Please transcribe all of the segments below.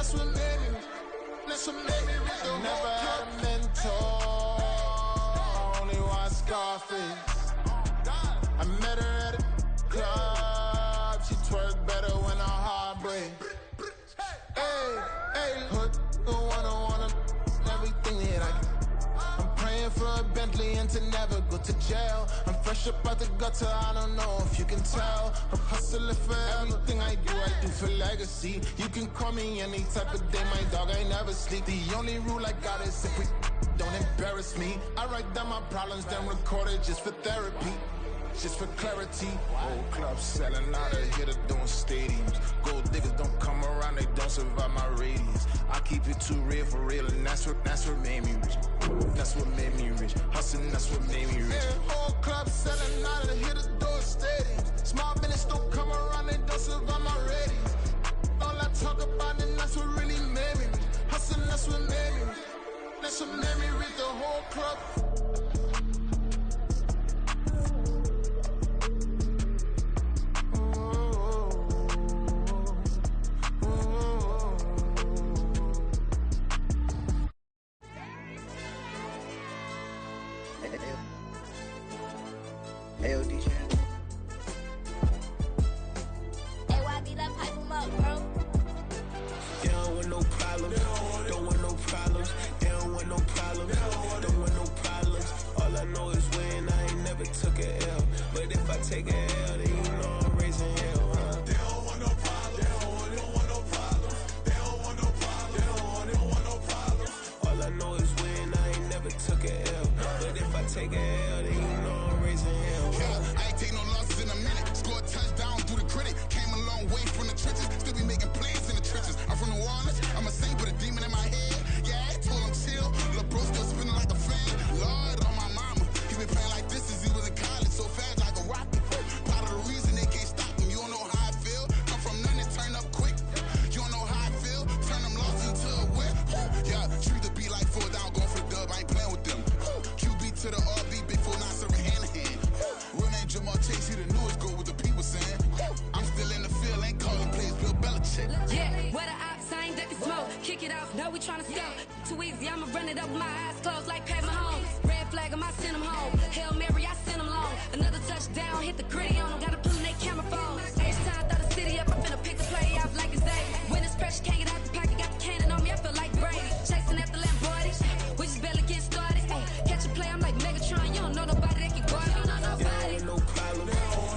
that's what made me. That's what made me reach the never had a mentor. Only one Scarface. I met her at a club. She twerk better when her heart breaks. Hey, hey, hood, wanna everything that I can. I'm praying for a Bentley and to never go to jail. I'm fresh up out the gutter, I don't know if you can tell. I'm hustling for everything I do for legacy. You can call me any type of day, my dog, I never sleep. The only rule I got is if we don't embarrass me. I write down my problems, then record it just for therapy. Just for clarity, whole club selling out of here to doing stadiums. Gold diggers don't come around, they don't survive my radius. I keep it too real for real, and that's what made me rich. That's what made me rich. Hustling, that's what made me rich. Yeah, whole club selling out of here to doing stadiums. Small business don't come around, they don't survive my radius. All I talk about, and that's what really made me rich. Hustling, that's what made me rich. That's what made me rich. The whole club. Take a L, then you know I'm raising hell, huh? They don't want no problem. They don't want no problem. They don't want no problem. They don't want no problem. All I know is when I ain't never took a L. But if I take a L, then you know I'm raising hell. Yeah, I ain't take no losses in a minute. Scored touchdown through the critic. Came a long way from the trenches. Still be making plays in the trenches. I'm from New Orleans. I'm a saint with a demon in my head. Yeah, I told him chill. Lil' bro still spinning like a fan. Lord on my mama. He been playing like this since he was in college. So fast like a rocket. Part of the reason they can't stop him. You don't know how I feel. Come from nothing, turn up quick. You don't know how I feel. Turn them losses into a whip. Yeah, treat the beat like 4 down, going for the dub. I ain't playing with them. QB to the RB, big 4-9 serving hand to hand. Real name Jamal Chase, he the newest go with the people saying. I'm still in the field, ain't calling plays, Bill Belichick. Yeah, where the ops, I ain't ducking smoke. Kick it off, know we tryna score. Too easy, I'ma run it up with my eyes closed like Pat Mahomes. Red flag, I send them home. Hail Mary, I send them long. Another touchdown, hit the gritty on them. Gotta pull in their camera phones. Each time, throw the city up, I'm finna pick the play off like it's day. When it's pressure, can't get out the pocket. Got the cannon on me, I feel like Brady. Chasing after Lamborghini, we just barely get started. Ay, catch a play, I'm like Megatron. You don't know nobody that can guard it. You don't know nobody. They don't want no problems.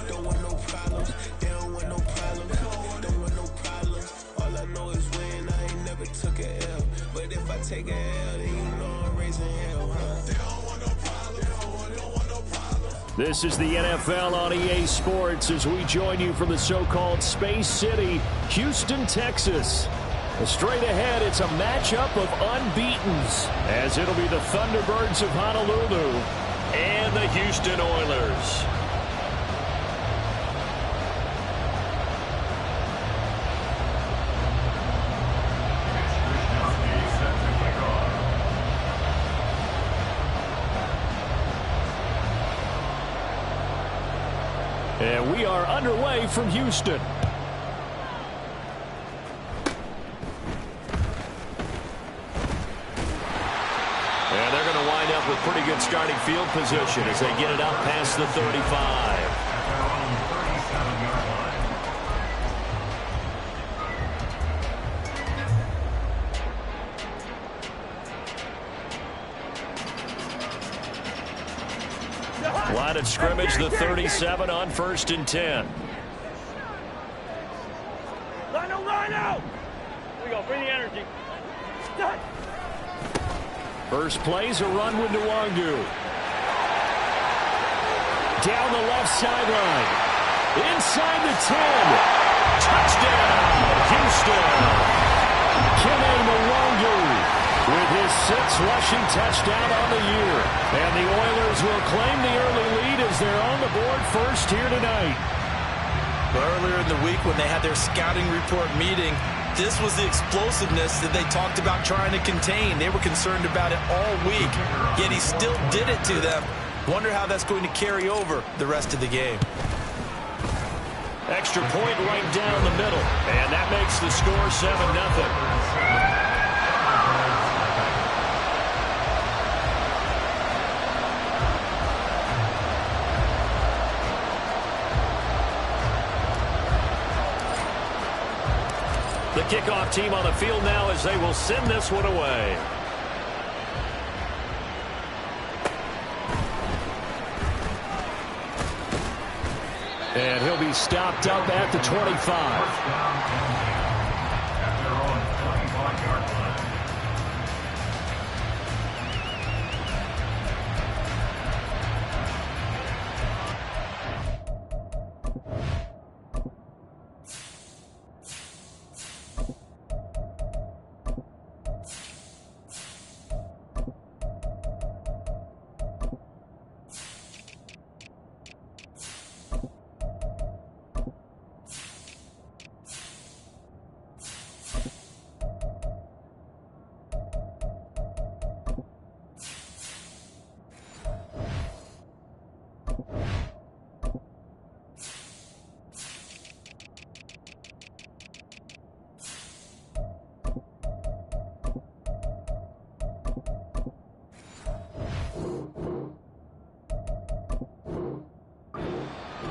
Don't want no problems. They don't want no problems. Don't want no problems. All I know is when I ain't never took a L. But if I take a L, then you know I'm raising hell, huh? They don't want no problems. They don't want no problems. This is the NFL on EA Sports as we join you from the so-called Space City, Houston, Texas. Straight ahead, it's a matchup of unbeatens, as it'll be the Thunderbirds of Honolulu and the Houston Oilers. And we are underway from Houston. And they're going to wind up with pretty good starting field position as they get it out past the 35. Line of scrimmage, the 37 on 1st and 10. Line out! Here we go, bring the energy. First play's a run with Nwangu. Down the left sideline. Inside the 10. Touchdown, Houston. Kene Nwangu with his 6th rushing touchdown on the year. And the Oilers will claim the early lead as they're on the board first here tonight. Earlier in the week when they had their scouting report meeting, this was the explosiveness that they talked about trying to contain. They were concerned about it all week, yet he still did it to them. Wonder how that's going to carry over the rest of the game. Extra point right down the middle. And that makes the score 7-0. The kickoff team on the field now as they will send this one away. And he'll be stopped up at the 25.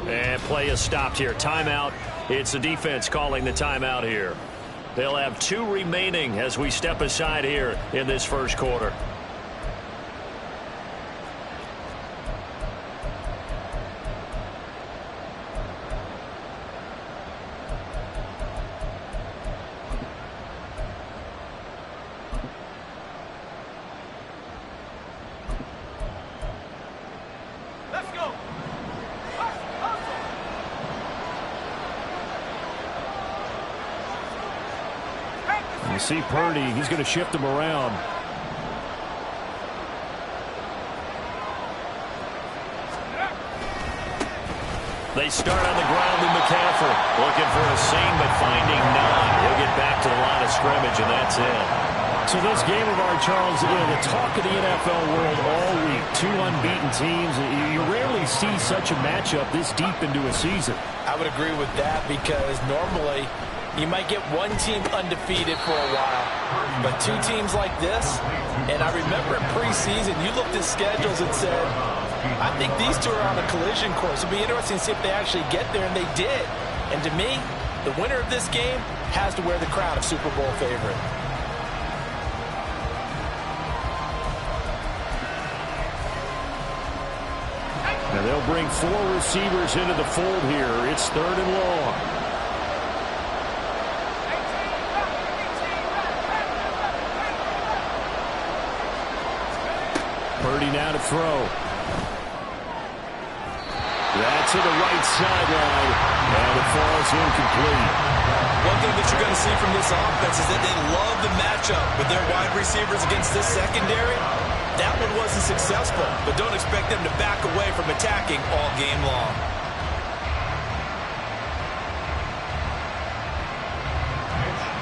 And play is stopped here. Timeout. It's the defense calling the timeout here. They'll have 2 remaining as we step aside here in this first quarter. You see Purdy, he's going to shift him around. They start on the ground with McCaffrey. Looking for a seam, but finding none. He'll get back to the line of scrimmage, and that's it. So this game of ours, Charles, the talk of the NFL world all week. 2 unbeaten teams. You rarely see such a matchup this deep into a season. I would agree with that because normally you might get one team undefeated for a while, but 2 teams like this, and I remember in preseason, you looked at schedules and said, I think these 2 are on a collision course. It'll be interesting to see if they actually get there, and they did. And to me, the winner of this game has to wear the crown of Super Bowl favorite. Now they'll bring 4 receivers into the fold here. It's 3rd and long. Purdy now to throw. That's to the right sideline, and it falls incomplete. One thing that you're going to see from this offense is that they love the matchup with their wide receivers against this secondary. That one wasn't successful, but don't expect them to back away from attacking all game long.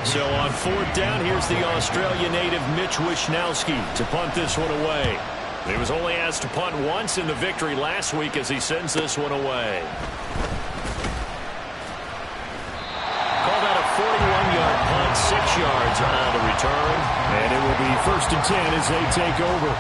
So on 4th down, here's the Australia native Mitch Wishnowsky to punt this one away. He was only asked to punt once in the victory last week as he sends this one away. Called out a 41-yard punt, 6 yards on the return. And it will be 1st and 10 as they take over.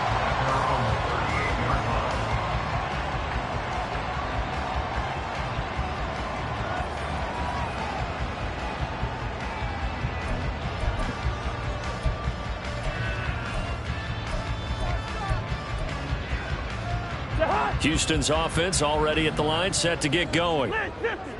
Houston's offense already at the line, set to get going.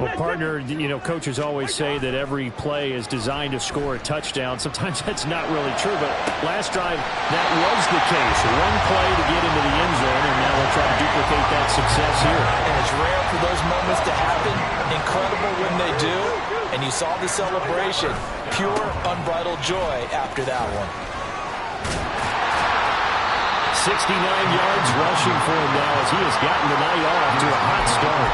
Well, partner, coaches always say that every play is designed to score a touchdown. Sometimes that's not really true, but last drive, that was the case. One play to get into the end zone, and now they'll try to duplicate that success here. And it's rare for those moments to happen. Incredible when they do. And you saw the celebration. Pure, unbridled joy after that one. 69 yards rushing for him now as he has gotten the night off to a hot start.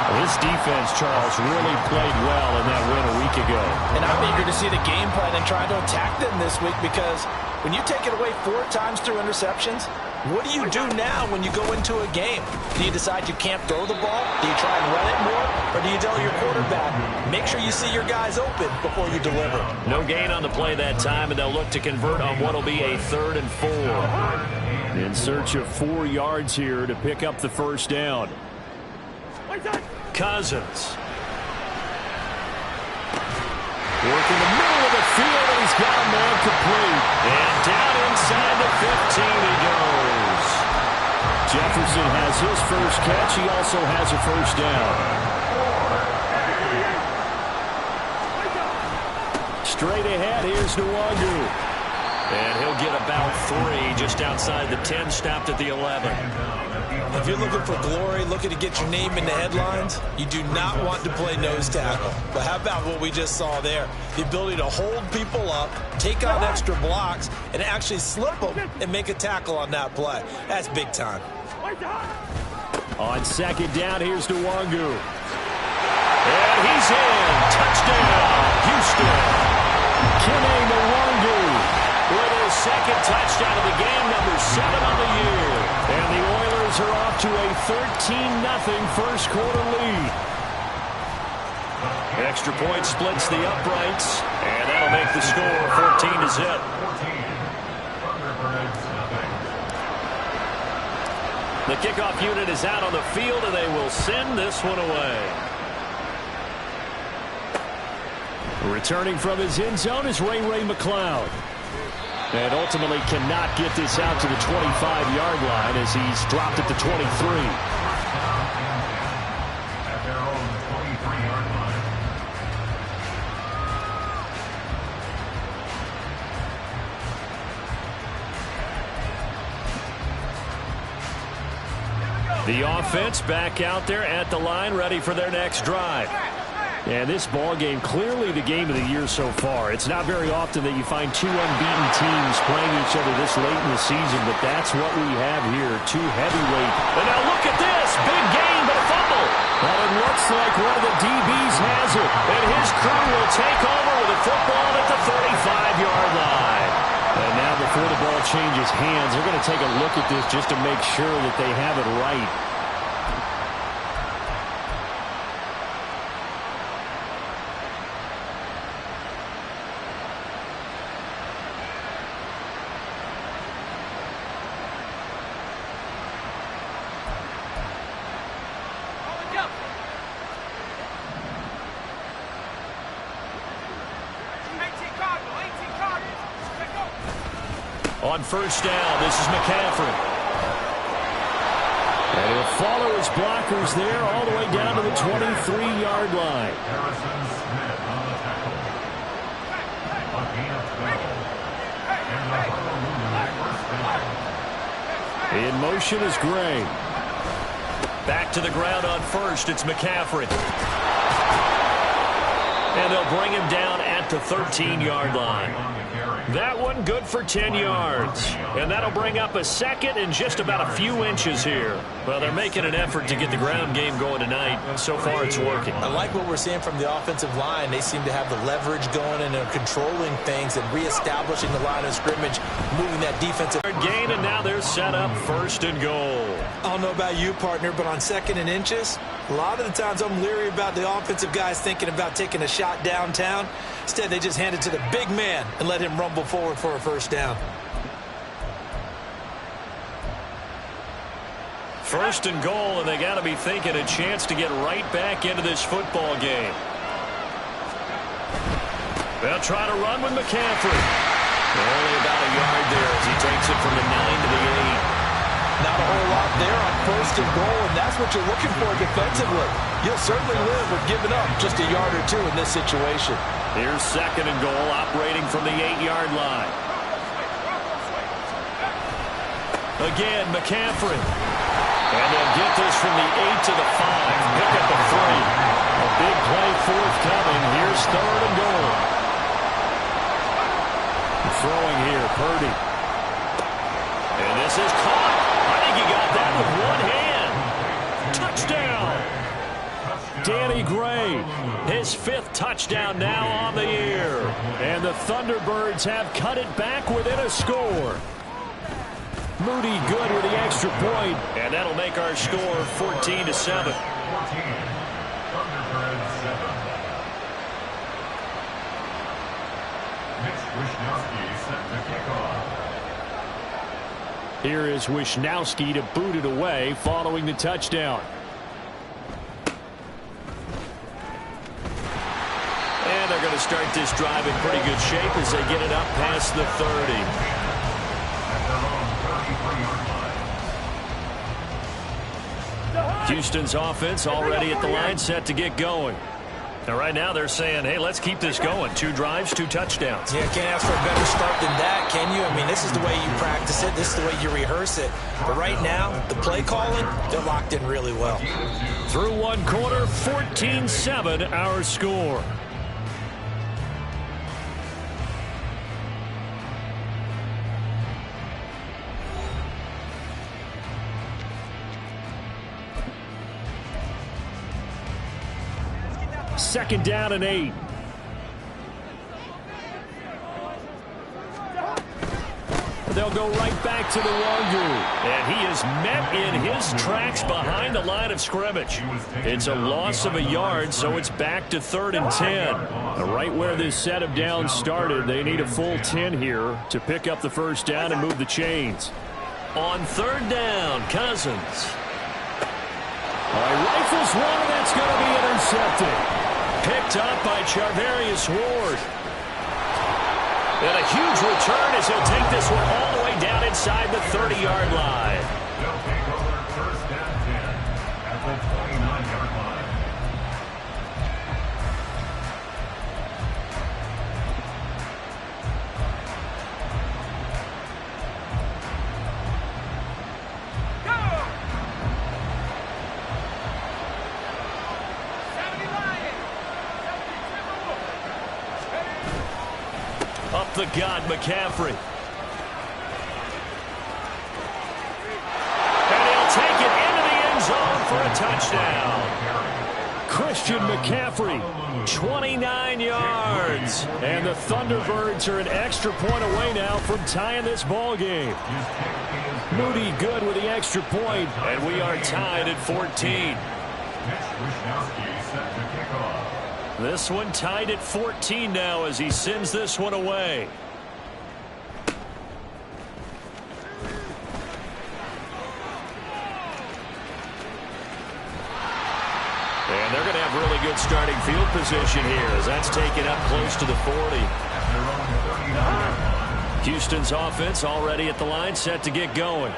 This defense, Charles, really played well in that win a week ago. And I'm eager to see the game plan and try to attack them this week, because when you take it away 4 times through interceptions, what do you do now when you go into a game? Do you decide you can't throw the ball? Do you try and run it more? Or do you tell your quarterback, make sure you see your guys open before you deliver? No gain on the play that time, and they'll look to convert on what will be a 3rd and 4. In search of 4 yards here to pick up the first down. Cousins. Working the middle of the field, and he's got a man complete. And down inside the 15 he goes. Jefferson has his first catch. He also has a first down. Straight ahead, here's Nwangu. And he'll get about 3 just outside the 10, stopped at the 11. If you're looking for glory, looking to get your name in the headlines, you do not want to play nose tackle. But how about what we just saw there? The ability to hold people up, take on extra blocks, and actually slip them and make a tackle on that play. That's big time. On second down, here's Nwangu. And he's in. Touchdown, Houston. Nwangu with his second touchdown of the game, number 7 on the year. And the Oilers are off to a 13-0 first quarter lead. Extra point splits the uprights, and that'll make the score 14-0. The kickoff unit is out on the field, and they will send this one away. Returning from his end zone is Ray McLeod. And ultimately cannot get this out to the 25-yard line as he's dropped at the 23. The offense back out there at the line, ready for their next drive. And this ball game, clearly the game of the year so far. It's not very often that you find 2 unbeaten teams playing each other this late in the season, but that's what we have here, 2 heavyweight. And now look at this, big game, but a fumble. Well, it looks like one of the DBs has it, and his crew will take over with a football at the 35-yard line. And now before the ball changes hands, they're going to take a look at this just to make sure that they have it right. On first down, this is McCaffrey. And he'll follow his blockers there all the way down to the 23-yard line. In motion is Gray. Back to the ground on first, it's McCaffrey. And they'll bring him down at the 13-yard line. That one good for 10 yards. And that'll bring up a second and just about a few inches here. Well, they're making an effort to get the ground game going tonight. So far, it's working. I like what we're seeing from the offensive line. They seem to have the leverage going and they're controlling things and reestablishing the line of scrimmage, moving that defensive gain, and now they're set up first and goal. I don't know about you, partner, but on second and inches, a lot of the times I'm leery about the offensive guys thinking about taking a shot downtown. Instead, they just hand it to the big man and let him rumble forward for a first down. First and goal, and they got to be thinking a chance to get right back into this football game. They'll try to run with McCaffrey. Only about a yard there as he takes it from the 9 to the 8. Not a whole lot there on first and goal, and that's what you're looking for defensively. You'll certainly live with giving up just a yard or two in this situation. Here's second and goal, operating from the 8-yard line. Again, McCaffrey. And they'll get this from the 8 to the 5. Pick up a 3. A big play forthcoming. Here's third and goal. Throwing here, Purdy. And this is caught. I think he got that with one hand. Touchdown. His 5th touchdown now on the year. And the Thunderbirds have cut it back within a score. Moody good with the extra point, and that'll make our score 14-7. Here is Wisnowski to boot it away following the touchdown. And they're going to start this drive in pretty good shape as they get it up past the 30. Houston's offense already at the line, set to get going. And right now they're saying, hey, let's keep this going. 2 drives, 2 touchdowns. Yeah, can't ask for a better start than that, can you? I mean, this is the way you practice it. This is the way you rehearse it. But right now, the play calling, they're locked in really well. Through 1 quarter, 14-7 our score. Second down and 8. They'll go right back to the Wongu. And he is met in his tracks behind the line of scrimmage. It's a loss of a yard, so it's back to 3rd and 10. Right where this set of downs started, they need a full 10 here to pick up the first down and move the chains. On 3rd down, Cousins. Rifles one, and that's going to be intercepted. Picked up by Charvarius Ward. And a huge return as he'll take this one all the way down inside the 30-yard line. They'll take over 1st and 10 at the 29-yard line. Up the gut, McCaffrey. And he'll take it into the end zone for a touchdown. Christian McCaffrey, 29 yards. And the Thunderbirds are an extra point away now from tying this ball game. Moody good with the extra point, and we are tied at 14. This one tied at 14 now as he sends this one away. And they're going to have really good starting field position here as that's taken up close to the 40. Houston's offense already at the line, set to get going.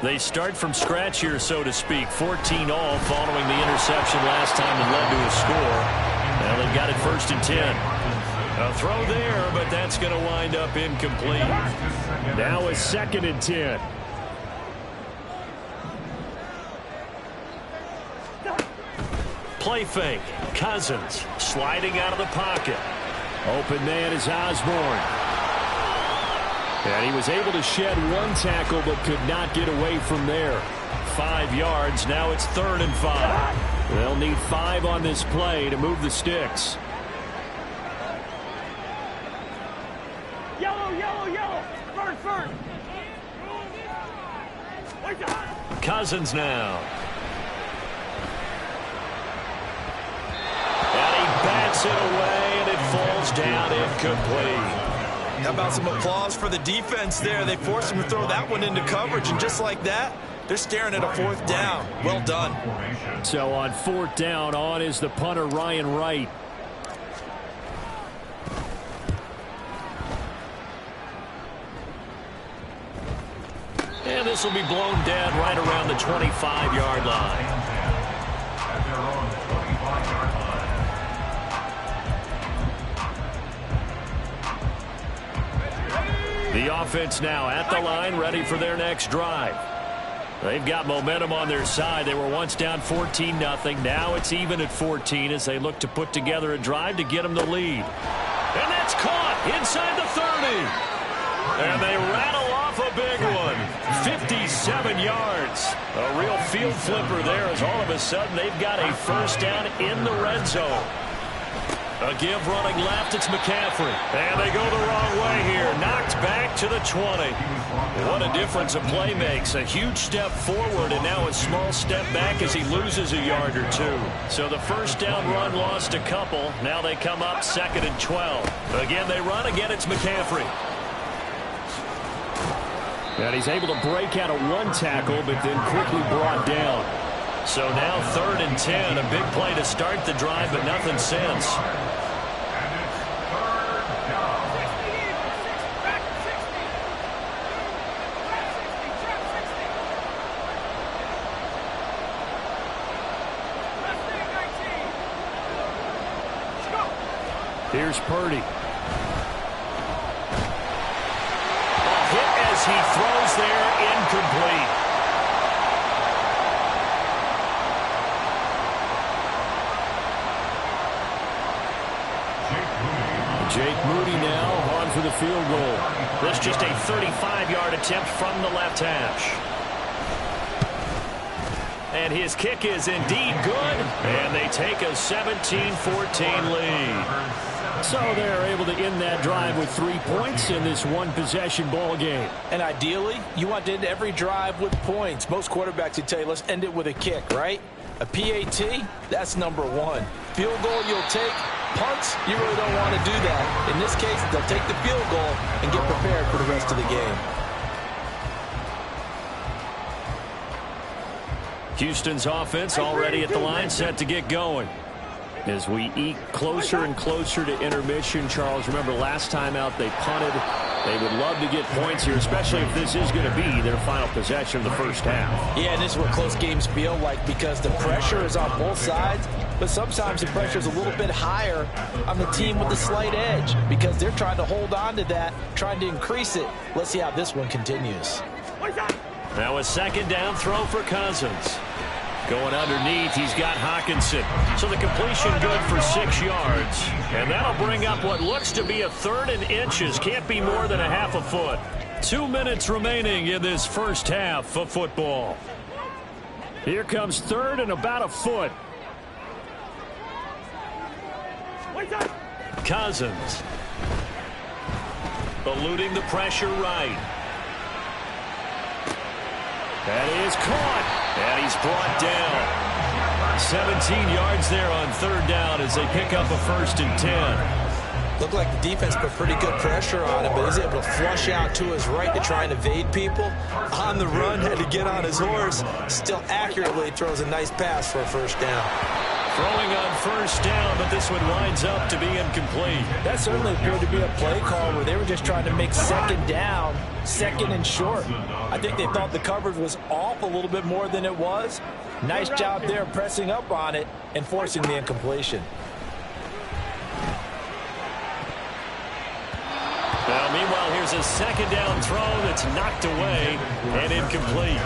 They start from scratch here, so to speak. 14 all following the interception last time that led to a score. Well, they've got it 1st and 10. A throw there, but that's going to wind up incomplete. Now it's 2nd and 10. Play fake. Cousins sliding out of the pocket. Open man is Osborne. And he was able to shed 1 tackle but could not get away from there. 5 yards. Now it's 3rd and 5. They'll need 5 on this play to move the sticks. Yellow, yellow, yellow. First. Cousins now. And he bats it away, and it falls down incomplete. How about some applause for the defense there? They forced him to throw that one into coverage, and just like that, they're staring at a 4th down. Well done. So on 4th down, on is the punter, Ryan Wright. And this will be blown dead right around the 25-yard line. At their own 25-yard line. The offense now at the line, ready for their next drive. They've got momentum on their side. They were once down 14-0. Now it's even at 14 as they look to put together a drive to get them the lead. And that's caught inside the 30. And they rattle off a big one. 57 yards. A real field flipper there as all of a sudden they've got a 1st down in the red zone. A give running left, it's McCaffrey. And they go the wrong way here. Knocked back to the 20. What a difference a play makes. A huge step forward and now a small step back as he loses a yard or two. So the first down run lost a couple. Now they come up 2nd and 12. Again, they run. Again, it's McCaffrey. And he's able to break out of one tackle, but then quickly brought down. So now 3rd and 10. A big play to start the drive, but nothing since. Here's Purdy. A hit as he throws there, incomplete. Jake Moody now on for the field goal. This just a 35-yard attempt from the left hash. And his kick is indeed good. And they take a 17-14 lead. So they're able to end that drive with 3 points in this one-possession ball game. And ideally, you want to end every drive with points. Most quarterbacks would tell you, let's end it with a kick, right? A PAT, that's number 1. Field goal you'll take. Punts, you really don't want to do that. In this case, they'll take the field goal and get prepared for the rest of the game. Houston's offense already at the line, set to get going. As we eke closer and closer to intermission, Charles, remember last time out they punted. They would love to get points here, especially if this is going to be their final possession of the first half. Yeah, and this is what close games feel like because the pressure is on both sides, but sometimes the pressure is a little bit higher on the team with the slight edge because they're trying to hold on to that, trying to increase it. Let's see how this one continues. Now a 2nd down throw for Cousins. Going underneath, he's got Hawkinson. So the completion good for 6 yards. And that'll bring up what looks to be a 3rd and inches. Can't be more than a half a foot. 2 minutes remaining in this first half of football. Here comes 3rd and about a foot. Cousins. Eluding the pressure right. That is caught. And he's brought down. 17 yards there on 3rd down as they pick up a 1st and 10. Looked like the defense put pretty good pressure on him, but he's able to flush out to his right to try and evade people. On the run, had to get on his horse. Still accurately throws a nice pass for a 1st down. Throwing on 1st down, but this one winds up to be incomplete. That certainly appeared to be a play call where they were just trying to make 2nd down, 2nd and short. I think they thought the coverage was off a little bit more than it was. Nice job there pressing up on it and forcing the incompletion. Well, meanwhile, here's a 2nd down throw that's knocked away and incomplete.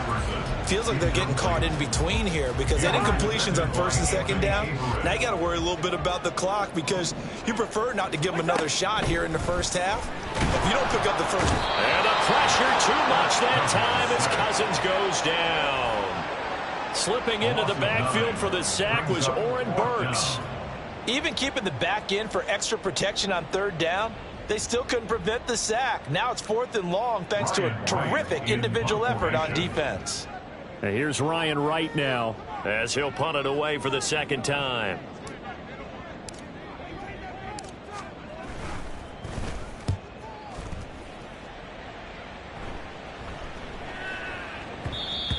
Feels like they're getting caught in between here because that incompletion's on 1st and 2nd down. Now you got to worry a little bit about the clock because you prefer not to give them another shot here in the first half. If you don't pick up the first. And the pressure too much that time as Cousins goes down. Slipping into the backfield for the sack was Oren Burks. Even keeping the back in for extra protection on 3rd down, they still couldn't prevent the sack. Now it's 4th and long thanks to a terrific individual effort on defense. And here's Ryan Wright now as he'll punt it away for the 2nd time.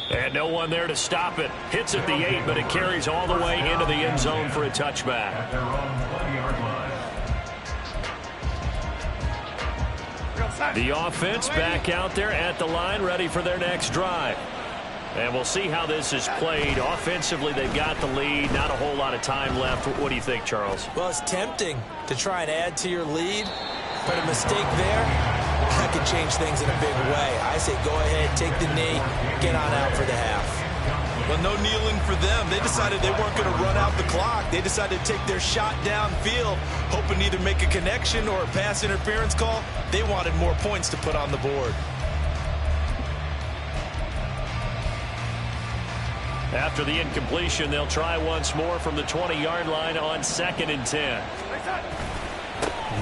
And no one there to stop it. Hits at the 8, but it carries all the way into the end zone for a touchback. The offense back out there at the line, ready for their next drive. And we'll see how this is played. Offensively, they've got the lead. Not a whole lot of time left. What do you think, Charles? Well, it's tempting to try and add to your lead, but a mistake there, that could change things in a big way. I say go ahead, take the knee, get on out for the half. Well, no kneeling for them. They decided they weren't going to run out the clock. They decided to take their shot downfield, hoping to either make a connection or a pass interference call. They wanted more points to put on the board. After the incompletion, they'll try once more from the 20-yard line on 2nd and 10.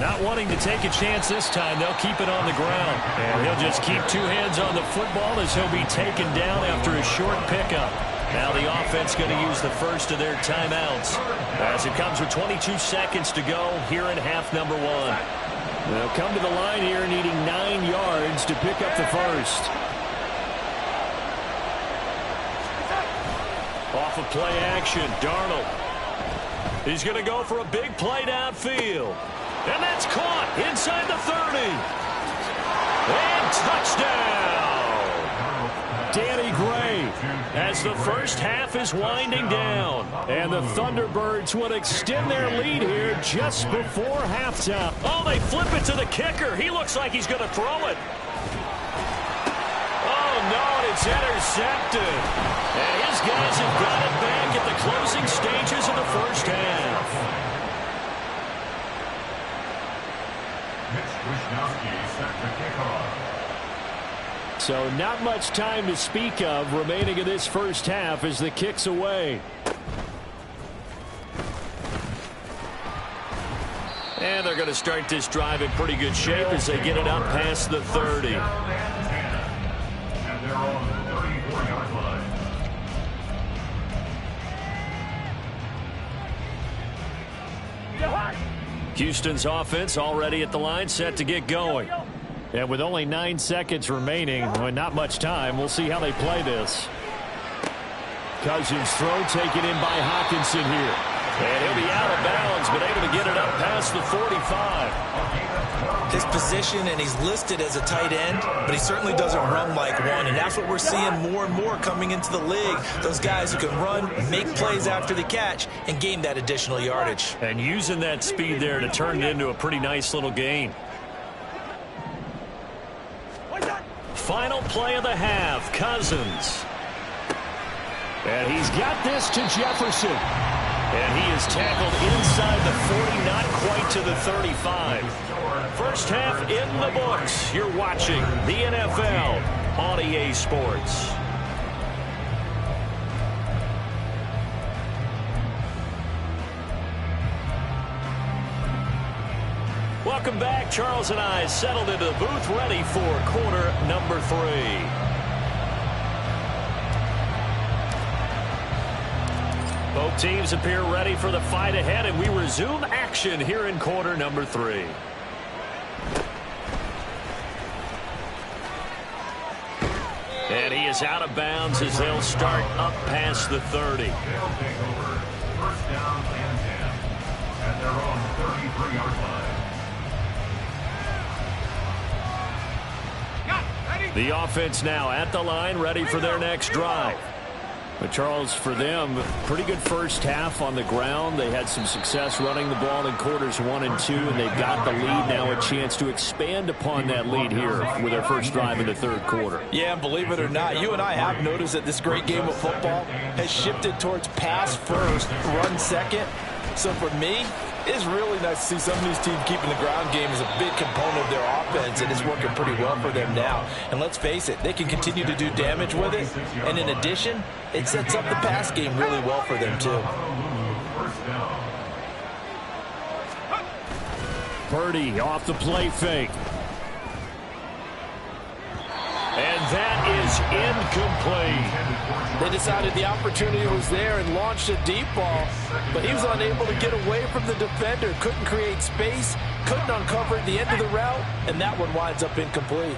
Not wanting to take a chance this time, they'll keep it on the ground. And he'll just keep two hands on the football as he'll be taken down after a short pickup. Now the offense going to use the first of their timeouts as it comes with 22 seconds to go here in half number 1. They'll come to the line here needing 9 yards to pick up the first. Off of play action, Darnold. He's going to go for a big play downfield. And that's caught inside the 30. And touchdown! Danny Gray as the first half is winding down. And the Thunderbirds would extend their lead here just before halftime. Oh, they flip it to the kicker. He looks like he's going to throw it. Oh, no, it's intercepted. And his guys have got it back at the closing stages of the first half. So not much time to speak of remaining in this first half as the kick's away. And they're going to start this drive in pretty good shape as they get it up past the 30. And they're on the 34-yard line. Houston's offense already at the line, set to get going. And with only 9 seconds remaining, and not much time, we'll see how they play this. Cousins' throw taken in by Hawkinson here. And he'll be out of bounds, but able to get it up past the 45. His position, and he's listed as a tight end, but he certainly doesn't run like one. And that's what we're seeing more and more coming into the league. Those guys who can run, make plays after the catch, and gain that additional yardage. And using that speed there to turn it into a pretty nice little gain. Final play of the half, Cousins. And he's got this to Jefferson. And he is tackled inside the 40, not quite to the 35. First half in the books. You're watching the NFL on EA Sports. Welcome back. Charles and I settled into the booth, ready for quarter number 3. Both teams appear ready for the fight ahead, and we resume action here in quarter number 3. And he is out of bounds as they'll start up past the 30. They'll take over. First down and 10. And they're on the 33-yard line. The offense now at the line, ready for their next drive. But Charles, for them, pretty good first half on the ground. They had some success running the ball in quarters 1 and 2, and they've got the lead now, a chance to expand upon that lead here with their first drive in the third quarter. Yeah, and believe it or not, you and I have noticed that this great game of football has shifted towards pass first, run second. So for me, it's really nice to see some of these teams keeping the ground game as a big component of their offense, and it's working pretty well for them now. And let's face it, they can continue to do damage with it. And in addition, it sets up the pass game really well for them, too. Purdy off the play fake. And that is incomplete. They decided the opportunity was there and launched a deep ball, but he was unable to get away from the defender, couldn't create space, couldn't uncover the end of the route, and that one winds up incomplete.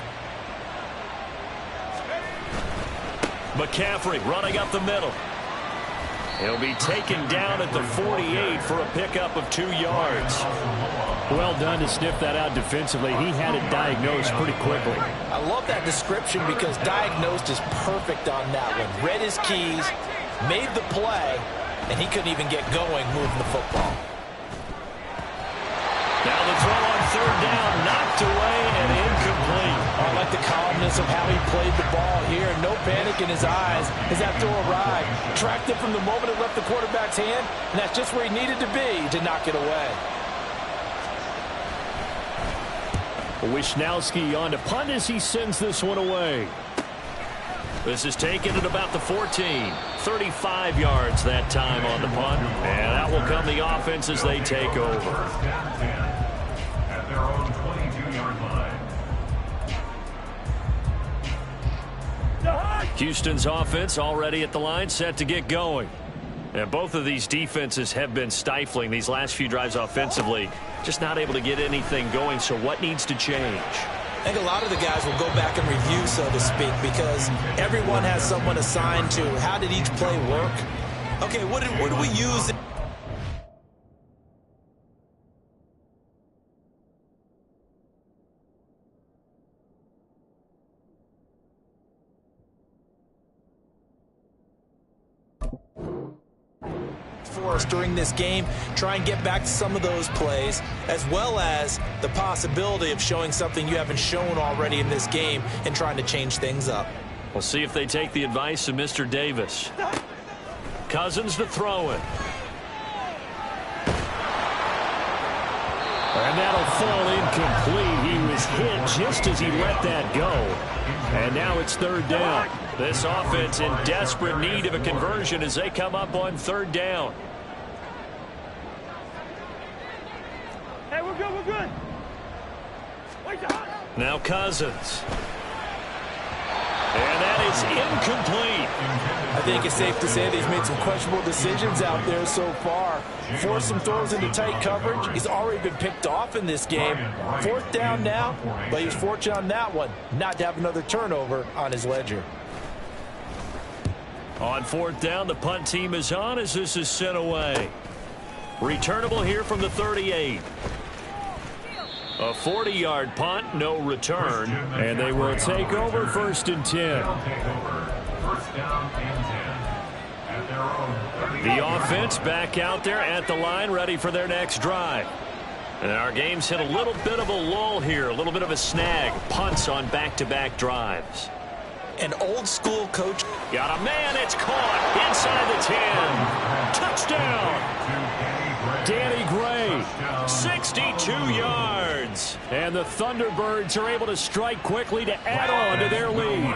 McCaffrey running up the middle. He'll be taken down at the 48 for a pickup of 2 yards. Well done to sniff that out defensively. He had it diagnosed pretty quickly. I love that description because diagnosed is perfect on that one. Read his keys, made the play, and he couldn't even get going moving the football. Now the throw on third down, knocked away and incomplete. I like the calmness of how he played the ball here. No panic in his eyes as that throw arrived. Tracked it from the moment it left the quarterback's hand, and that's just where he needed to be to knock it away. Wishnowski on to punt as he sends this one away. This is taken at about the 14. 35 yards that time on the punt. And out will come the offense as they take over. First down 10 at their own 22-yard line. Houston's offense already at the line, set to get going. And both of these defenses have been stifling these last few drives offensively. Just not able to get anything going, so what needs to change? I think a lot of the guys will go back and review, so to speak, because everyone has someone assigned to how did each play work. Okay, what do we use? For us during this game, try and get back to some of those plays, as well as the possibility of showing something you haven't shown already in this game and trying to change things up. We'll see if they take the advice of Mr. Davis. Cousins to throw it. And that'll fall incomplete. He was hit just as he let that go. And now it's third down. This offense in desperate need of a conversion as they come up on third down. Hey, we're good, we're good. Now Cousins. And that is incomplete. I think it's safe to say that he's made some questionable decisions out there so far. Forced some throws into tight coverage. He's already been picked off in this game. Fourth down now, but he was fortunate on that one not to have another turnover on his ledger. On fourth down, the punt team is on as this is sent away. Returnable here from the 38. A 40-yard punt, no return, and they will take over first and 10. First down and 10 at their own 30. The offense back out there at the line, ready for their next drive. And our game's hit a little bit of a lull here, a little bit of a snag. Punts on back-to-back drives. An old-school coach. Got a man, it's caught inside the 10. Touchdown. Danny Gray, 62 yards. And the Thunderbirds are able to strike quickly to add on to their lead.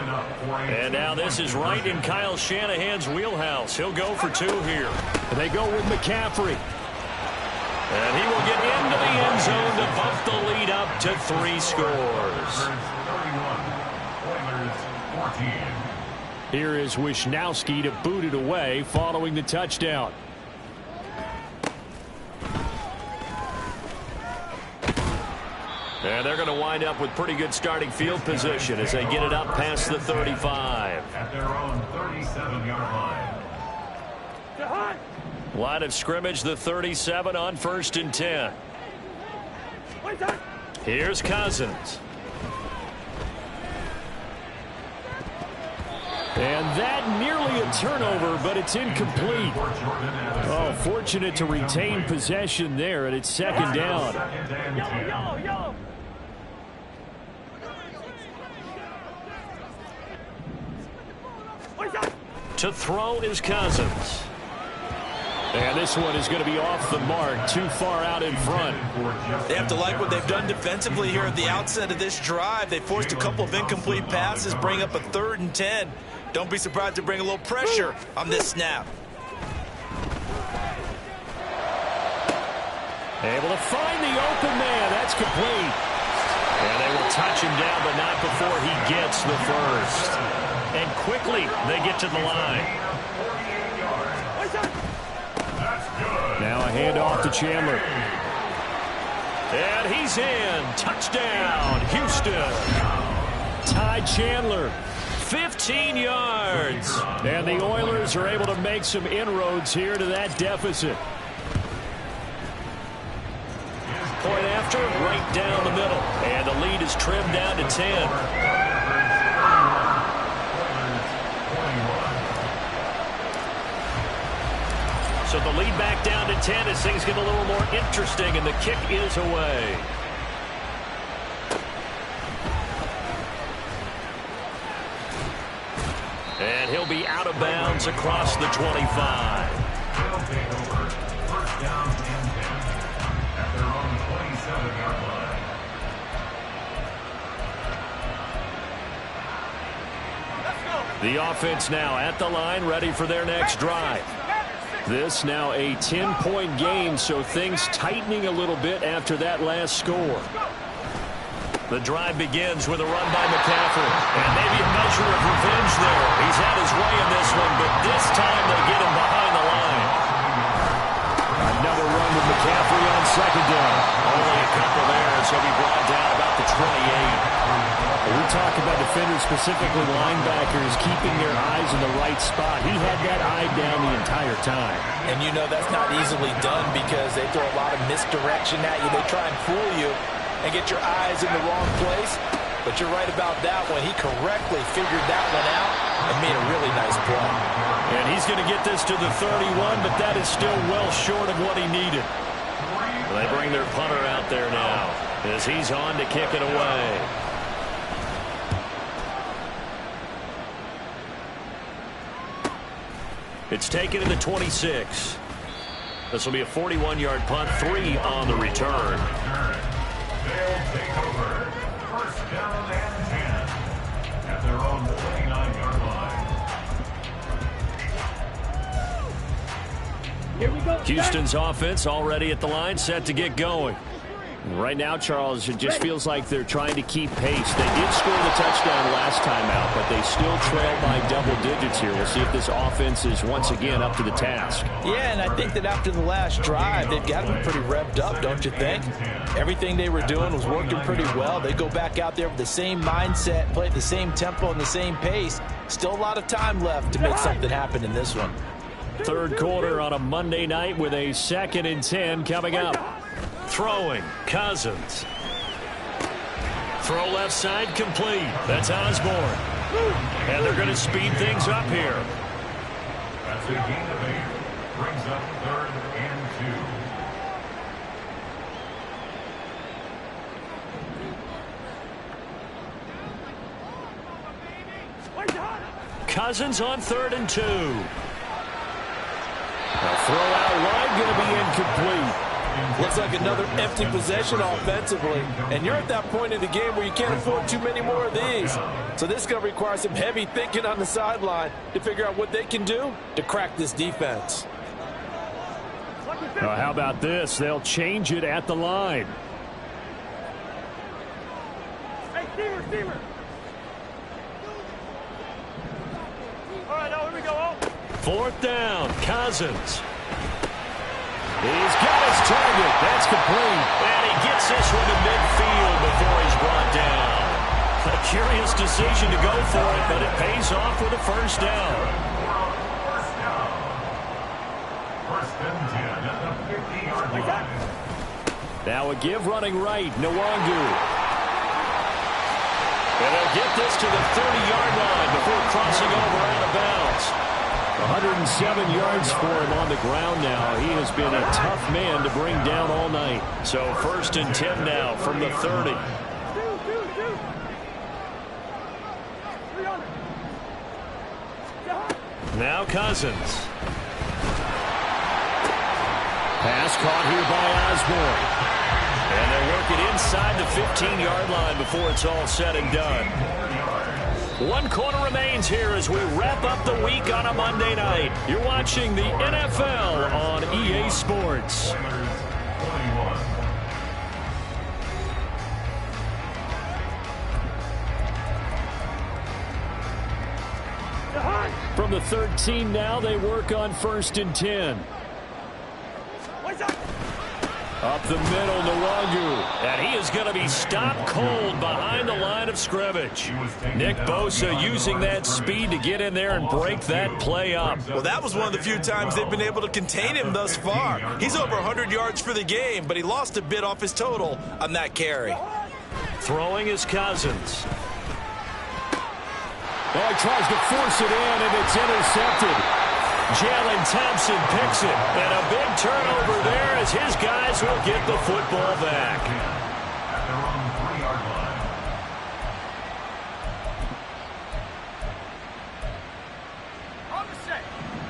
And now this is right in Kyle Shanahan's wheelhouse. He'll go for two here. And they go with McCaffrey. And he will get into the end zone to bump the lead up to 3 scores. Here is Wisnowski to boot it away following the touchdown. And they're going to wind up with pretty good starting field position as they get it up past the 35. At their own 37-yard line. Line of scrimmage, the 37 on first and 10. Here's Cousins. And that nearly a turnover, but it's incomplete. Oh, fortunate to retain possession there, and it's second down. To throw is Cousins. And this one is going to be off the mark, too far out in front. They have to like what they've done defensively here at the outset of this drive. They forced a couple of incomplete passes, bring up a 3rd and 10. Don't be surprised to bring a little pressure on this snap. Able to find the open man. That's complete. And they will touch him down, but not before he gets the first. And quickly, they get to the line. Now a handoff to Chandler. And he's in. Touchdown, Houston. Ty Chandler, 15 yards. And the Oilers are able to make some inroads here to that deficit. Point after, right down the middle. And the lead is trimmed down to 10. So the lead back down to 10 as things get a little more interesting, and the kick is away. And he'll be out of bounds across the 25. They'll take over. First down and 10 at their own 27-yard line. Let's go. The offense now at the line, ready for their next drive. This now a 10-point game, so things tightening a little bit after that last score. The drive begins with a run by McCaffrey. And maybe a measure of revenge there. He's had his way in this one, but this time they get him behind the line. Another run with McCaffrey on second down. Only a couple there, so he'll be brought down about the 28. We talk about defenders, specifically linebackers, keeping their eyes in the right spot. He had that eye down the entire time. And you know that's not easily done because they throw a lot of misdirection at you. They try and fool you and get your eyes in the wrong place. But you're right about that one. He correctly figured that one out and made a really nice play. And he's going to get this to the 31, but that is still well short of what he needed. They bring their punter out there now as he's on to kick it away. It's taken to the 26. This will be a 41-yard punt, 3 on the return. They'll take over. First down and 10 at their own 49-yard line. Here we go. Houston's offense already at the line, set to get going. Right now, Charles, it just feels like they're trying to keep pace. They did score the touchdown last time out, but they still trail by double digits here. We'll see if this offense is once again up to the task. Yeah, and I think that after the last drive, they've got to be pretty revved up, don't you think? Everything they were doing was working pretty well. They go back out there with the same mindset, play at the same tempo and the same pace. Still a lot of time left to make something happen in this one. Third quarter on a Monday night with a 2nd and 10 coming up. Throwing, Cousins. Throw left side, complete. That's Osborne. And they're going to speed things up here. That's a gain of 8. Brings up 3rd and 2. Cousins on 3rd and 2. A throw out wide, going to be incomplete. Looks like another empty possession offensively. And you're at that point in the game where you can't afford too many more of these. So this is going to require some heavy thinking on the sideline to figure out what they can do to crack this defense. How about this? They'll change it at the line. Hey, Steamer. All right, now here we go. 4th down, Cousins. He's got his target. That's complete. And he gets this one to midfield before he's brought down. A curious decision to go for it, but it pays off with a first down. First and 10 at the 50-yard line. Now a give running right, Nwangu. And they'll get this to the 30-yard line before crossing over out of bounds. 107 yards for him on the ground now. He has been a tough man to bring down all night. So 1st and 10 now from the 30. Now Cousins. Pass caught here by Osborne. And they work it inside the 15-yard line before it's all said and done. 1 quarter remains here as we wrap up the week on a Monday night. You're watching the NFL on EA Sports. From the 13 now, they work on 1st and 10. Up the middle, Nwangu. And he is going to be stopped cold behind the line of scrimmage. Nick Bosa using that speed to get in there and break that play up. Well, that was one of the few times they've been able to contain him thus far. He's over 100 yards for the game, but he lost a bit off his total on that carry. Throwing his Cousins. Oh, he tries to force it in, and it's intercepted. Jalen Thompson picks it, and a big turnover there as his guys will get the football back. At their own 3-yard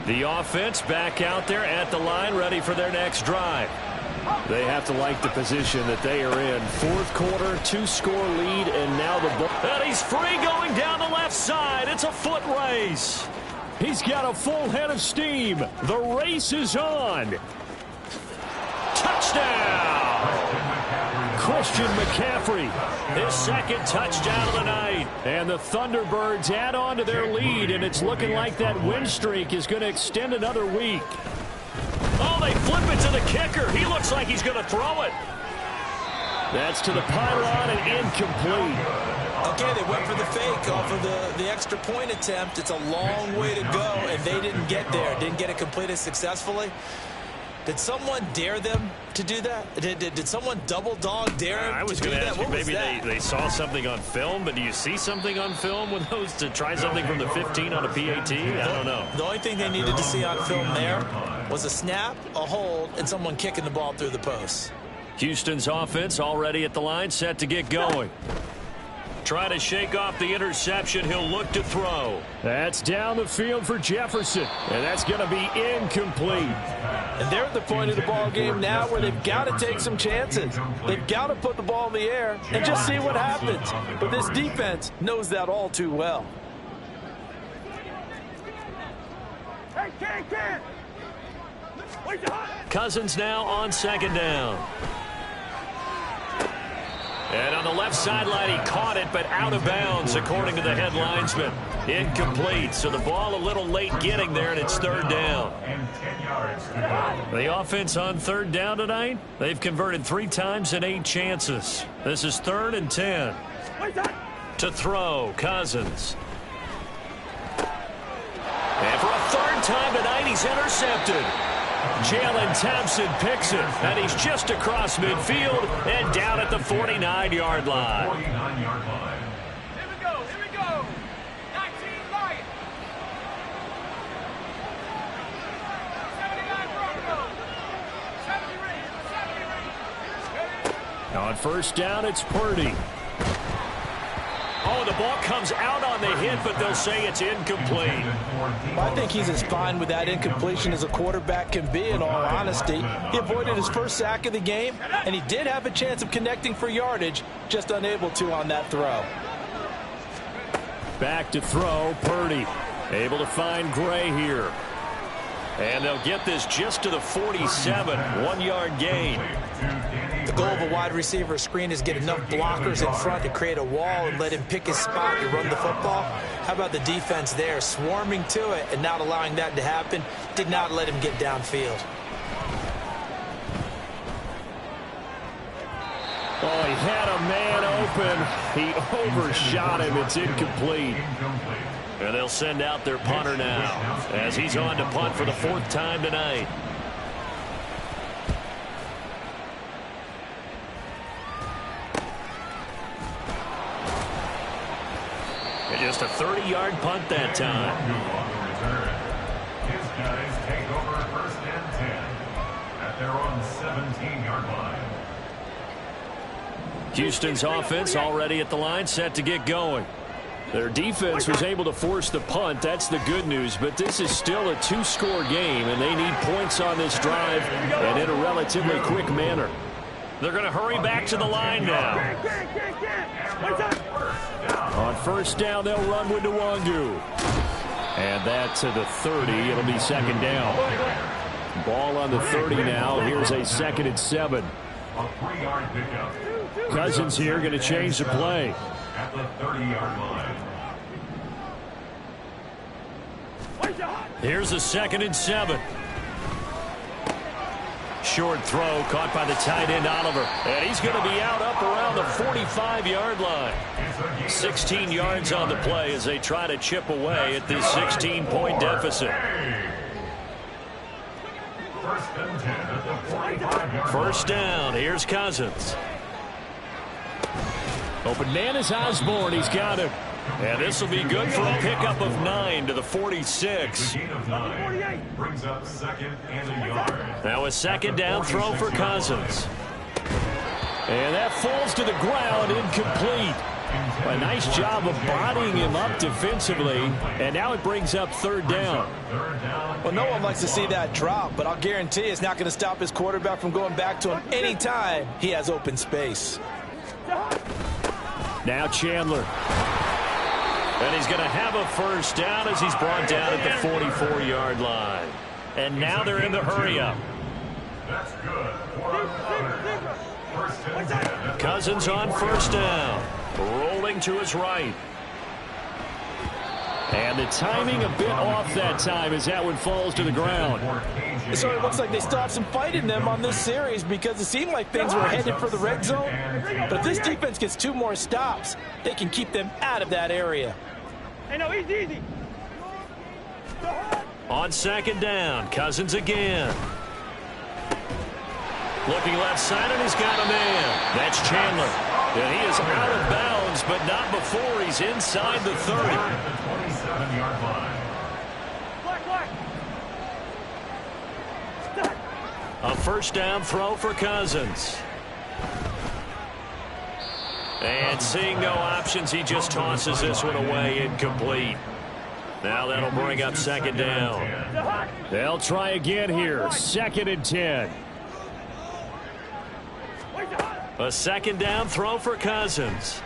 line. The offense back out there at the line, ready for their next drive. They have to like the position that they are in. Fourth quarter, 2-score lead, and now the ball. And he's free going down the left side. It's a foot race. He's got a full head of steam. The race is on. Touchdown! Christian McCaffrey. His second touchdown of the night. And the Thunderbirds add on to their lead, and it's looking like that win streak is going to extend another week. Oh, they flip it to the kicker. He looks like he's going to throw it. That's to the pylon and incomplete. Okay, they went for the fake off of the extra point attempt. It's a long way to go, and they didn't get there. Didn't get it completed successfully. Did someone dare them to do that? Did someone double dog dare them I was to do going to that? ask you, What was maybe that? they saw something on film, but do you see something on film with those to try something from the 15 on a PAT? I don't know. The only thing they needed to see on film there was a snap, a hold, and someone kicking the ball through the post. Houston's offense already at the line, set to get going. Try to shake off the interception. He'll look to throw. That's down the field for Jefferson, and that's going to be incomplete. And they're at the point of the ball game now where they've got to take some chances. They've got to put the ball in the air and just see what happens. But this defense knows that all too well. Cousins now on second down. And on the left sideline, he caught it, but out of bounds, according to the head linesman. Incomplete, so the ball a little late getting there, and it's third down. The offense on third down tonight, they've converted 3 times in 8 chances. This is 3rd and 10. To throw, Cousins. And for a 3rd time tonight, he's intercepted. Jalen Thompson picks it, and he's just across midfield and down at the 49-yard line. Here we go. 19 Lions. 79 Broncos. 70 Raiders. On first down, it's Purdy. Oh, the ball comes out on the hit, but they'll say it's incomplete. I think he's as fine with that incompletion as a quarterback can be, in all honesty. He avoided his first sack of the game, and he did have a chance of connecting for yardage, just unable to on that throw. Back to throw, Purdy. Able to find Gray here. And they'll get this just to the 47, 1-yard gain. The goal of a wide receiver screen is get enough blockers in front to create a wall and let him pick his spot to run the football. How about the defense there, swarming to it and not allowing that to happen? Did not let him get downfield. Oh, he had a man open. He overshot him. It's incomplete. And they'll send out their punter now as he's on to punt for the 4th time tonight. And just a 30-yard punt that time. His guys take over 1st and 10 at their own 17-yard line. Houston's offense already at the line, set to get going. Their defense was able to force the punt. That's the good news. But this is still a 2-score game, and they need points on this drive and in a relatively quick manner. They're going to hurry back to the line now. On first down, they'll run with Nwangu. And that to the 30. It'll be 2nd down. Ball on the 30 now. Here's a 2nd and 7. A 3-yard pickup. Cousins here going to change the play. At the 30-yard line. Here's a 2nd and 7. Short throw caught by the tight end Oliver. And he's going to be out up around the 45-yard line. 16 yards on the play as they try to chip away at this 16-point deficit. 1st and 10 at the 45-yard line. 1st down. Here's Cousins. Open man is Osborne. He's got him. And this will be good for a pickup of 9 to the 46. The gain of 9 brings up 2nd and a yard. Now a 2nd down throw for Cousins. And that falls to the ground, incomplete. A nice job of bodying him up defensively, and now it brings up third down. Well, no one likes to see that drop, but I'll guarantee it's not going to stop his quarterback from going back to him anytime he has open space. Now Chandler. And he's going to have a first down as he's brought down at the 44-yard line. And now they're in the hurry-up. That's good. First and 10. Cousins on first down. Rolling to his right. And the timing a bit off that time as that one falls to the ground. It sort of looks like they still have some fight in them on this series because it seemed like things were headed for the red zone. But if this defense gets 2 more stops, they can keep them out of that area. Hey, no, easy. On second down, Cousins again. Looking left side, and he's got a man. That's Chandler. And he is out of bounds, but not before he's inside the 30. 27-yard line. A first down throw for Cousins. And seeing no options, he just tosses this one away, incomplete. Now that'll bring up second down. They'll try again here, second and 10. A second down throw for Cousins.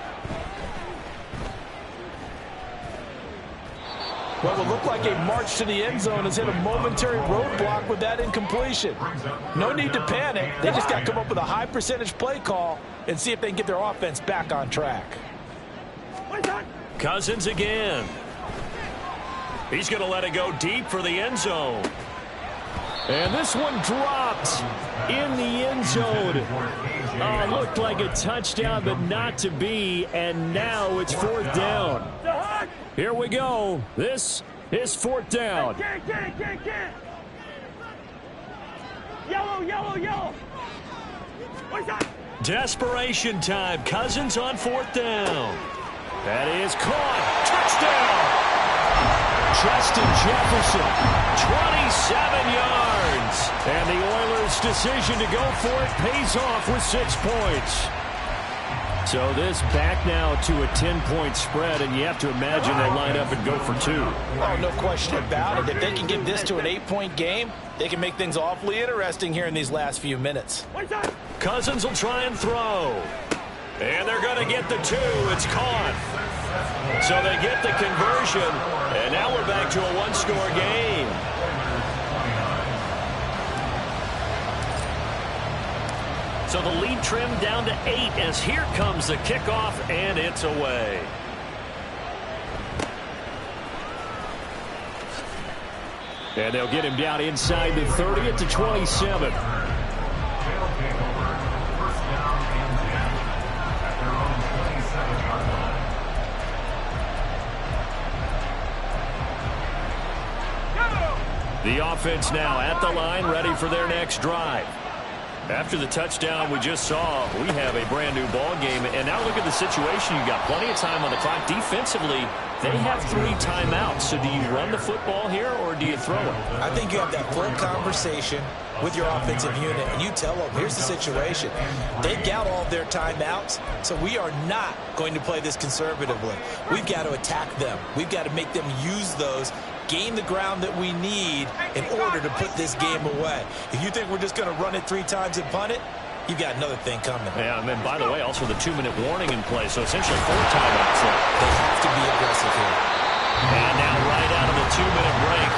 What will look like a march to the end zone has hit a momentary roadblock with that incompletion. No need to panic. They just got to come up with a high percentage play call and see if they can get their offense back on track. Cousins again. He's going to let it go deep for the end zone. And this one dropped in the end zone. Looked like a touchdown, but not to be. And now it's fourth down. Here we go. This is fourth down. Yellow. Desperation time. Cousins on fourth down. That is caught. Touchdown. Justin Jefferson, 27 yards. And the Oilers' decision to go for it pays off with 6 points. So this back now to a 10-point spread, and you have to imagine they line up and go for 2. Oh, no question about it. If they can get this to an 8-point game, they can make things awfully interesting here in these last few minutes. Cousins will try and throw. And they're going to get the 2. It's caught. So they get the conversion, and now we're back to a one-score game. So the lead trimmed down to 8 as here comes the kickoff, and it's away. And they'll get him down inside the 30 at the 27. The offense now at the line, ready for their next drive. After the touchdown we just saw, we have a brand-new ball game. And now look at the situation. You've got plenty of time on the clock. Defensively, they have 3 timeouts. So do you run the football here, or do you throw it? I think you have that full conversation with your offensive unit, and you tell them, here's the situation. They've got all their timeouts, so we are not going to play this conservatively. We've got to attack them. We've got to make them use those, gain the ground that we need in order to put this game away. If you think we're just going to run it 3 times and punt it, you've got another thing coming. Yeah, and then, by the way, also the 2-minute warning in play, so essentially 4 timeouts left. They have to be aggressive here. And now right out of the 2-minute break,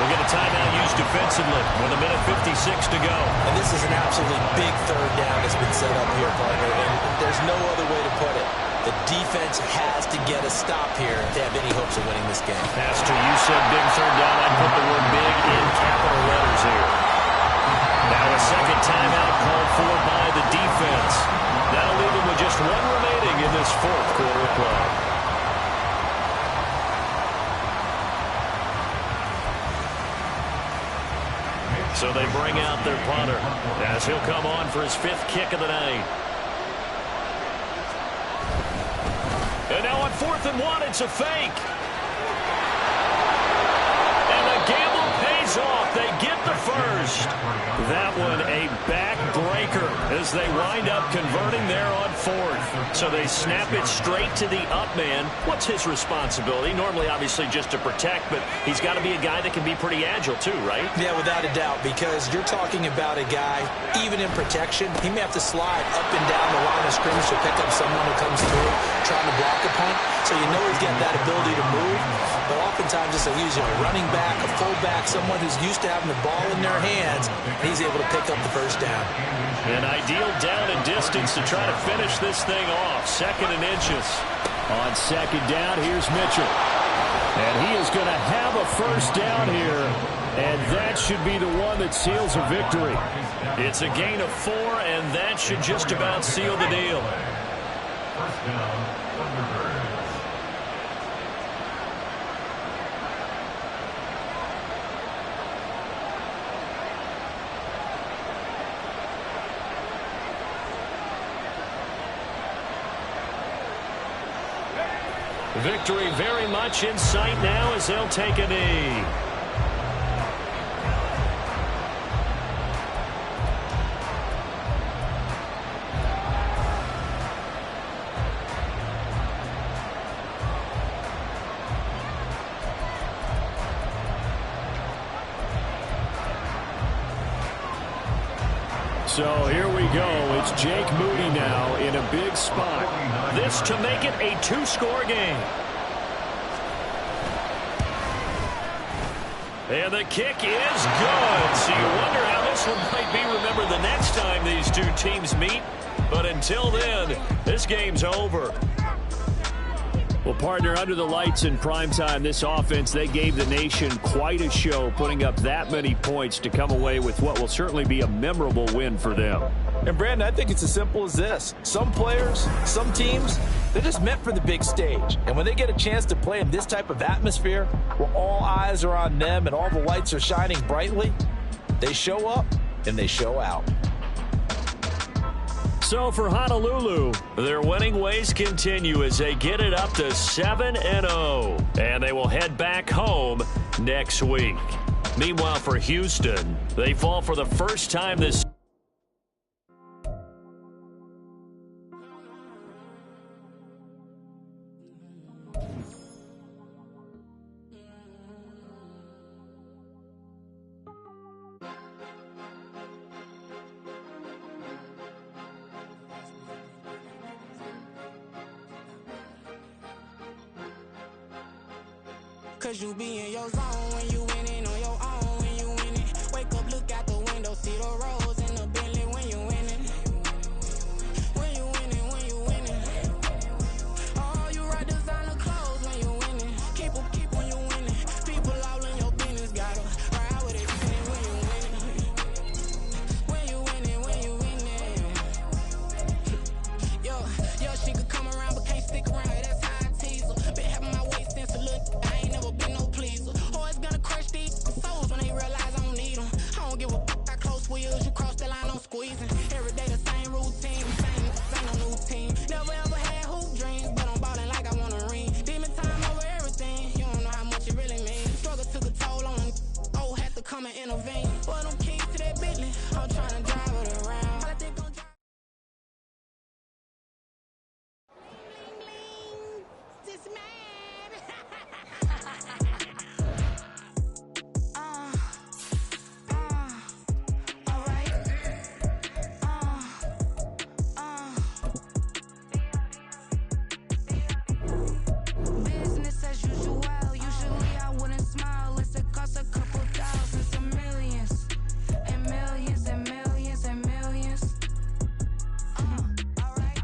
we'll get a timeout used defensively with 1:56 to go. And this is an absolutely big third down that's been set up here, partner, and there's no other way to put it. The defense has to get a stop here if they have any hopes of winning this game. Pastor, you said big third down. I'd put the word big in capital letters here. Now a second timeout called for by the defense. That'll leave them with just 1 remaining in this fourth quarter of play. So they bring out their punter as he'll come on for his 5th kick of the night. And now on 4th and 1, it's a fake. And the gamble pays off. They get the first. That one a back-breaking Baker as they wind up converting there on fourth. So they snap it straight to the up man. What's his responsibility? Normally, obviously, just to protect, but he's got to be a guy that can be pretty agile too, right? Yeah, without a doubt, because you're talking about a guy, even in protection, he may have to slide up and down the line of scrimmage to pick up someone who comes through trying to block a punt. So you know he's got that ability to move, but oftentimes it's a running back, a fullback, someone who's used to having the ball in their hands, and he's able to pick up the first down. An ideal down and distance to try to finish this thing off. 2nd and inches. On 2nd down, here's Mitchell. And he is going to have a first down here, and that should be the one that seals a victory. It's a gain of 4, and that should just about seal the deal. First down, Thunderbirds. Victory very much in sight now as they'll take a knee. So here we go. It's Jake Moody now in a big spot. This to make it a 2-score game. And the kick is good. So you wonder how this one might be remembered the next time these two teams meet. But until then, this game's over. Well, partner, under the lights in primetime, this offense, they gave the nation quite a show, putting up that many points to come away with what will certainly be a memorable win for them. And, Brandon, I think it's as simple as this. Some players, some teams, they're just meant for the big stage. And when they get a chance to play in this type of atmosphere, where all eyes are on them and all the lights are shining brightly, they show up and they show out. So for Honolulu, their winning ways continue as they get it up to 7-0. And they will head back home next week. Meanwhile, for Houston, they fall for the first time this season. Cause you be in your zone when you winning on your own when you winning. Wake up, look out the window, see the rose in the Bentley when you winning. When you winning, when you winning. Oh, you ride designer clothes when you winning. Keep when you winning. People all in your business, gotta ride with it when you winning. When you winning, when you winning. Yo, she could come around but can't stick around. That's how I tease her. Been having my waist since a little. I ain't never been no pleaser. Always gonna crush these souls when they realize I don't need them. I don't give a how close wheels. You cross the line, I'm squeezing. Every day the same routine, same no new team. Never ever had hoop dreams, but I'm ballin' like I want a ring. Demon time over everything. You don't know how much it really means. Struggle took a toll on them. Oh, had to come and intervene. But them keys to that Bentley, I'm trying to drive it around. I think I'm this man. Business as usual. Usually I wouldn't smile unless it costs a couple thousands and millions. And millions and millions and millions. Alright.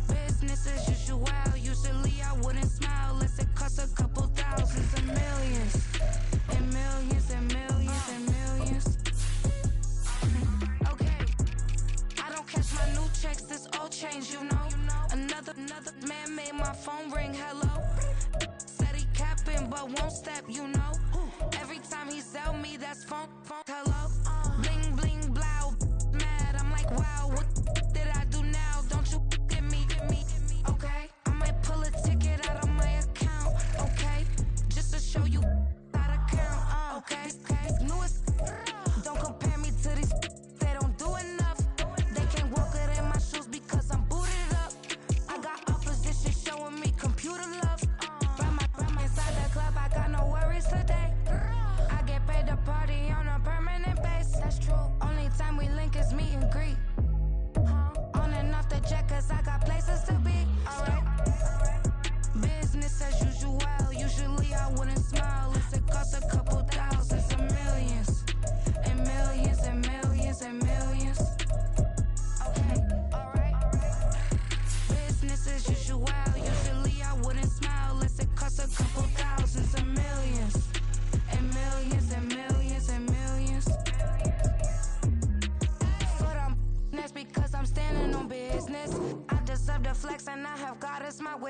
Business as usual. Usually I wouldn't smile unless it costs a couple thousands and millions. And millions and millions and millions. Okay. I don't catch my new checks, this old change, you know. Another man made my phone ring, hello. Said he capping but won't step, you know. Every time he sell me, that's phone, hello. Bling, bling, blow, mad, I'm like, wow, what did I do now? Don't you get me, okay? I might pull a ticket out of my account, okay? Just to show you how to count, okay? Newest, don't compare me to these, they don't do enough. deserve the flex, and I have God as my way.